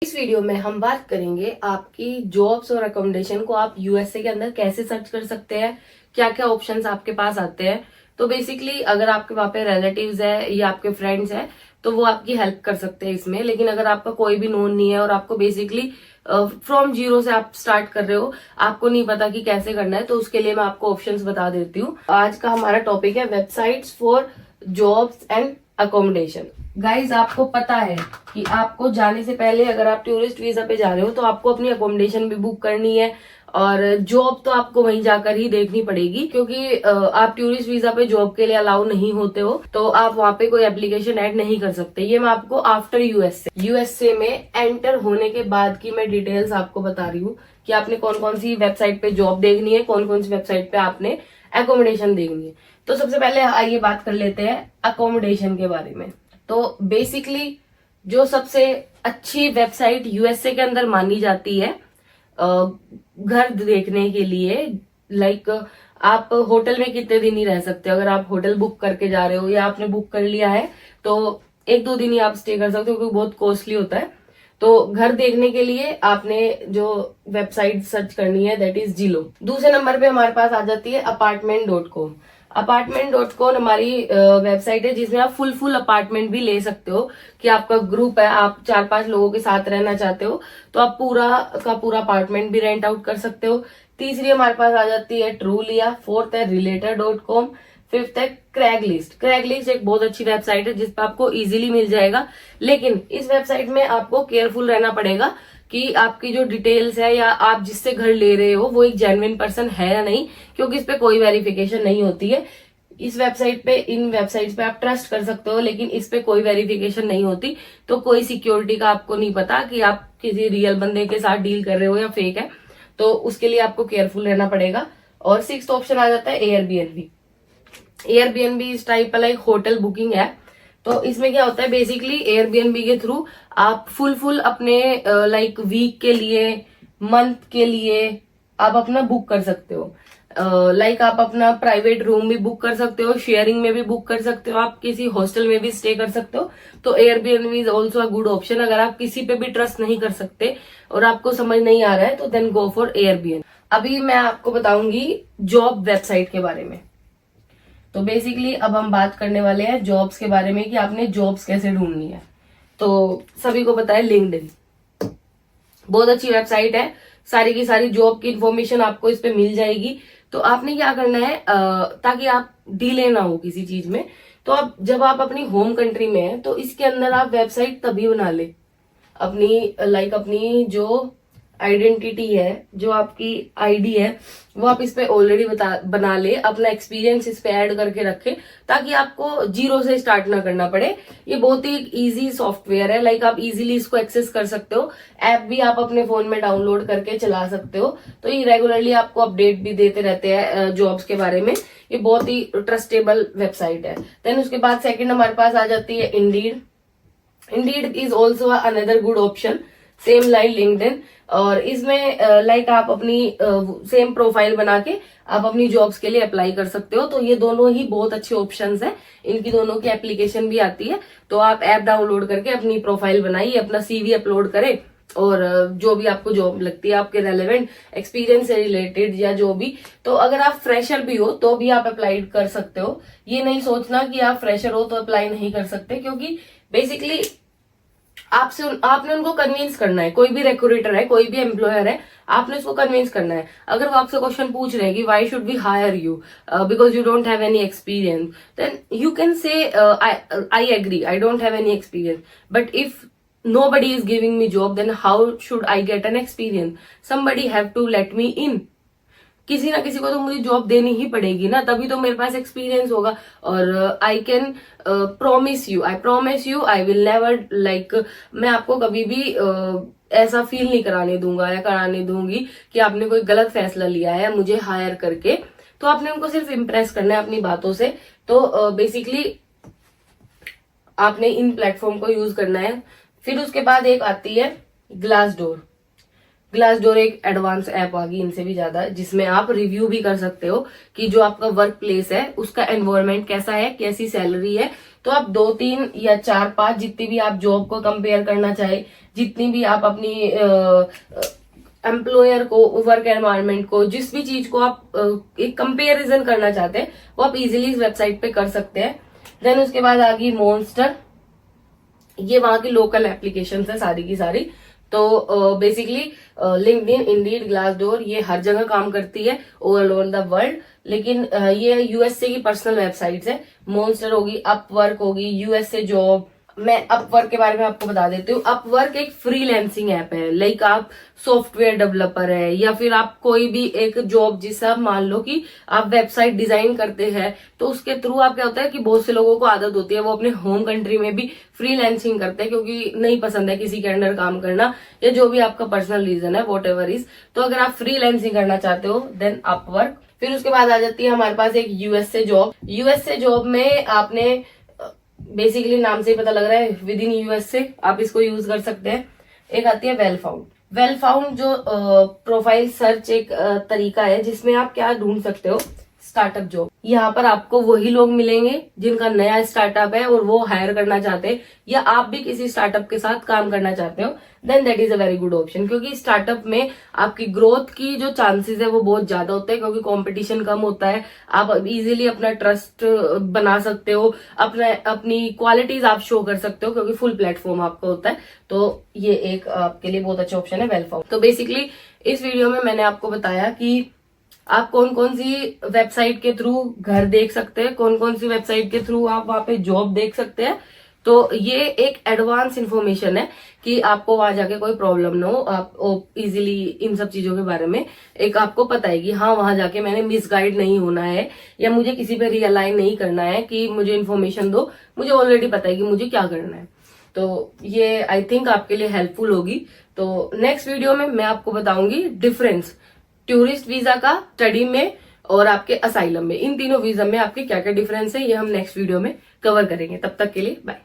इस वीडियो में हम बात करेंगे आपकी जॉब्स और अकोमोडेशन को आप यूएसए के अंदर कैसे सर्च कर सकते हैं, क्या क्या ऑप्शंस आपके पास आते हैं। तो बेसिकली अगर आपके वहाँ पे रिलेटिव्स है या आपके फ्रेंड्स है तो वो आपकी हेल्प कर सकते हैं इसमें। लेकिन अगर आपका कोई भी नोन नहीं है और आपको बेसिकली फ्रॉम जीरो से आप स्टार्ट कर रहे हो, आपको नहीं पता कि कैसे करना है, तो उसके लिए मैं आपको ऑप्शंस बता देती हूँ। आज का हमारा टॉपिक है websites for jobs and accommodation. Guys, आपको पता है कि आपको जाने से पहले अगर आप टूरिस्ट वीजा पे जा रहे हो तो आपको अपनी अकोमोडेशन भी बुक करनी है और जॉब तो आपको वहीं जाकर ही देखनी पड़ेगी, क्योंकि आप टूरिस्ट वीजा पे जॉब के लिए अलाउ नहीं होते हो तो आप वहाँ पे कोई एप्लीकेशन ऐड नहीं कर सकते। ये मैं आपको आफ्टर यूएसए में एंटर होने के बाद की मैं डिटेल्स आपको बता रही हूँ कि आपने कौन कौन सी वेबसाइट पे जॉब देखनी है, कौन कौन सी वेबसाइट पे आपने एकोमोडेशन देखनी है। तो सबसे पहले आइए बात कर लेते हैं अकोमोडेशन के बारे में। तो बेसिकली जो सबसे अच्छी वेबसाइट यूएसए के अंदर मानी जाती है घर देखने के लिए, लाइक आप होटल में कितने दिन ही रह सकते हो। अगर आप होटल बुक करके जा रहे हो या आपने बुक कर लिया है तो 1-2 दिन ही आप स्टे कर सकते हो, क्योंकि बहुत कॉस्टली होता है। तो घर देखने के लिए आपने जो वेबसाइट सर्च करनी है दैट इज जिलो। दूसरे नंबर पे हमारे पास आ जाती है apartment.com। apartment.com हमारी वेबसाइट है जिसमें आप फुल अपार्टमेंट भी ले सकते हो कि आपका ग्रुप है, आप 4-5 लोगों के साथ रहना चाहते हो तो आप पूरा का पूरा अपार्टमेंट भी रेंट आउट कर सकते हो। तीसरी हमारे पास आ जाती है ट्रूलिया। फोर्थ है रिलेटर.com। फिफ्थ है क्रैगलिस्ट। क्रैगलिस्ट एक बहुत अच्छी वेबसाइट है जिसपे आपको इजीली मिल जाएगा, लेकिन इस वेबसाइट में आपको केयरफुल रहना पड़ेगा कि आपकी जो डिटेल्स है या आप जिससे घर ले रहे हो वो एक जेन्युइन पर्सन है या नहीं, क्योंकि इस पे कोई वेरिफिकेशन नहीं होती है। इस वेबसाइट पे, इन वेबसाइट्स पे आप ट्रस्ट कर सकते हो लेकिन इस पे कोई वेरिफिकेशन नहीं होती, तो कोई सिक्योरिटी का आपको नहीं पता कि आप किसी रियल बंदे के साथ डील कर रहे हो या फेक है, तो उसके लिए आपको केयरफुल रहना पड़ेगा। और 6th ऑप्शन आ जाता है एयरबीएनबी। एयरबीएनबी इस टाइप का लाइक होटल बुकिंग है। तो इसमें क्या होता है, बेसिकली एयरबीएनबी के थ्रू आप फुल अपने लाइक वीक के लिए, मंथ के लिए आप अपना बुक कर सकते हो। लाइक आप अपना प्राइवेट रूम भी बुक कर सकते हो, शेयरिंग में भी बुक कर सकते हो, आप किसी हॉस्टल में भी स्टे कर सकते हो। तो Airbnb is also a good option. अगर आप किसी पे भी ट्रस्ट नहीं कर सकते और आपको समझ नहीं आ रहा है तो देन गो फॉर एयरबीएनबी। अभी मैं आपको बताऊंगी जॉब वेबसाइट के बारे में। तो बेसिकली अब हम बात करने वाले हैं जॉब्स के बारे में कि आपने जॉब्स कैसे ढूंढनी है। तो सभी को पता है लिंक्डइन बहुत अच्छी वेबसाइट है, सारी की सारी जॉब की इंफॉर्मेशन आपको इस पे मिल जाएगी। तो आपने क्या करना है, ताकि आप डिले ना हो किसी चीज में, तो आप जब आप अपनी होम कंट्री में है तो इसके अंदर आप वेबसाइट तभी बना ले अपनी, लाइक अपनी जो आइडेंटिटी है, जो आपकी आईडी है वो आप इस पे ऑलरेडी बना ले, अपना एक्सपीरियंस इस पे ऐड करके रखे ताकि आपको जीरो से स्टार्ट ना करना पड़े। ये बहुत ही इजी सॉफ्टवेयर है, लाइक आप इजीली इसको एक्सेस कर सकते हो। ऐप भी आप अपने फोन में डाउनलोड करके चला सकते हो। तो ये रेगुलरली आपको अपडेट भी देते रहते हैं जॉब्स के बारे में। ये बहुत ही ट्रस्टेबल वेबसाइट है। देन उसके बाद सेकेंड हमारे पास आ जाती है Indeed. Indeed is also another good option, same like LinkedIn. और इसमें लाइक आप अपनी सेम प्रोफाइल बना के आप अपनी जॉब्स के लिए अप्लाई कर सकते हो। तो ये दोनों ही बहुत अच्छे ऑप्शंस हैं, इनकी दोनों की एप्लीकेशन भी आती है। तो आप ऐप डाउनलोड करके अपनी प्रोफाइल बनाइए, अपना सीवी अपलोड करें और जो भी आपको जॉब लगती है आपके रेलेवेंट एक्सपीरियंस से रिलेटेड या जो भी, तो अगर आप फ्रेशर भी हो तो भी आप अप्लाई कर सकते हो। ये नहीं सोचना कि आप फ्रेशर हो तो अप्लाई नहीं कर सकते, क्योंकि बेसिकली आपने उनको कन्विंस करना है। कोई भी रिक्रूटर है, कोई भी एम्प्लॉयर है, आपने उसको कन्विंस करना है। अगर वो आपसे क्वेश्चन पूछ रहे हैं कि why should we hire you because you don't have any experience, then you can say I agree, I don't have any experience, but if nobody is giving me job then how should I get an experience? Somebody have to let me in. किसी ना किसी को तो मुझे job देनी ही पड़ेगी ना, तभी तो मेरे पास एक्सपीरियंस होगा। और I can promise you, I promise you I will never, like मैं आपको कभी भी ऐसा फील नहीं कराने दूंगा या कराने दूंगी कि आपने कोई गलत फैसला लिया है मुझे हायर करके। तो आपने उनको सिर्फ इम्प्रेस करना है अपनी बातों से। तो बेसिकली आपने इन प्लेटफॉर्म को यूज करना है। फिर उसके बाद एक आती है ग्लासडोर। ग्लासडोर एक एडवांस ऐप आ गई इनसे भी ज्यादा, जिसमें आप रिव्यू भी कर सकते हो कि जो आपका वर्क प्लेस है उसका एनवायरनमेंट कैसा है, कैसी सैलरी है, तो आप 2-3 या 4-5 जितनी भी आप जॉब को कंपेयर करना चाहे, जितनी भी आप अपनी एम्प्लॉयर को, वर्क एनवायरनमेंट को, जिस भी चीज को आप एक कंपेरिजन करना चाहते हैं वो आप इजीली इस वेबसाइट पे कर सकते हैं। देन उसके बाद आ गई मॉन्स्टर, ये वहां की लोकल एप्लीकेशन है सारी की सारी। तो बेसिकली लिंक्डइन, इंडीड, ग्लासडोर ये हर जगह काम करती है ओवर द वर्ल्ड, लेकिन ये यूएसए की पर्सनल वेबसाइट्स है। मॉन्स्टर होगी, अपवर्क होगी, यूएसए जॉब। मैं अपवर्क के बारे में आपको बता देती हूँ। अपवर्क एक फ्रीलैंसिंग ऐप है। लाइक आप सॉफ्टवेयर डेवलपर है या फिर आप कोई भी एक जॉब, जिससे आप मान लो कि आप वेबसाइट डिजाइन करते हैं, तो उसके थ्रू आप क्या होता है कि बहुत से लोगों को आदत होती है वो अपने होम कंट्री में भी फ्रीलैंसिंग करते हैं, क्योंकि नहीं पसंद है किसी के अंडर काम करना, या जो भी आपका पर्सनल रीजन है, वॉट एवर इज। तो अगर आप फ्रीलैंसिंग करना चाहते हो देन अपवर्क। फिर उसके बाद आ जाती है हमारे पास एक यूएसए जॉब। यूएसए जॉब में आपने बेसिकली नाम से ही पता लग रहा है विद इन यूएसए आप इसको यूज कर सकते हैं। एक आती है वेल फाउंड। वेल फाउंड जो प्रोफाइल सर्च एक तरीका है जिसमें आप क्या ढूंढ सकते हो, स्टार्टअप जॉब। यहाँ पर आपको वही लोग मिलेंगे जिनका नया स्टार्टअप है और वो हायर करना चाहते हैं, या आप भी किसी स्टार्टअप के साथ काम करना चाहते हो, then that is a very good option. क्योंकि स्टार्टअप में आपकी ग्रोथ की जो चांसेस है वो बहुत ज्यादा होते हैं, क्योंकि कंपटीशन कम होता है। आप इजीली अपना ट्रस्ट बना सकते हो, अपनी क्वालिटीज आप शो कर सकते हो, क्योंकि फुल प्लेटफॉर्म आपका होता है। तो ये एक आपके लिए बहुत अच्छा ऑप्शन है वेल फाउंड। तो बेसिकली इस वीडियो में मैंने आपको बताया कि आप कौन कौन सी वेबसाइट के थ्रू घर देख सकते हैं, कौन कौन सी वेबसाइट के थ्रू आप वहां पे जॉब देख सकते हैं। तो ये एक एडवांस इन्फॉर्मेशन है कि आपको वहां जाके कोई प्रॉब्लम ना हो, आप इजीली इन सब चीजों के बारे में एक आपको पता है कि हाँ वहां जाके मैंने मिसगाइड नहीं होना है, या मुझे किसी पे रियलाइन नहीं करना है कि मुझे इन्फॉर्मेशन दो, मुझे ऑलरेडी पता है कि मुझे क्या करना है। तो ये आई थिंक आपके लिए हेल्पफुल होगी। तो नेक्स्ट वीडियो में मैं आपको बताऊंगी डिफरेंस टूरिस्ट वीजा का, स्टडी में और आपके असाइलम में। इन तीनों वीजा में आपके क्या क्या डिफरेंस है ये हम नेक्स्ट वीडियो में कवर करेंगे। तब तक के लिए बाय।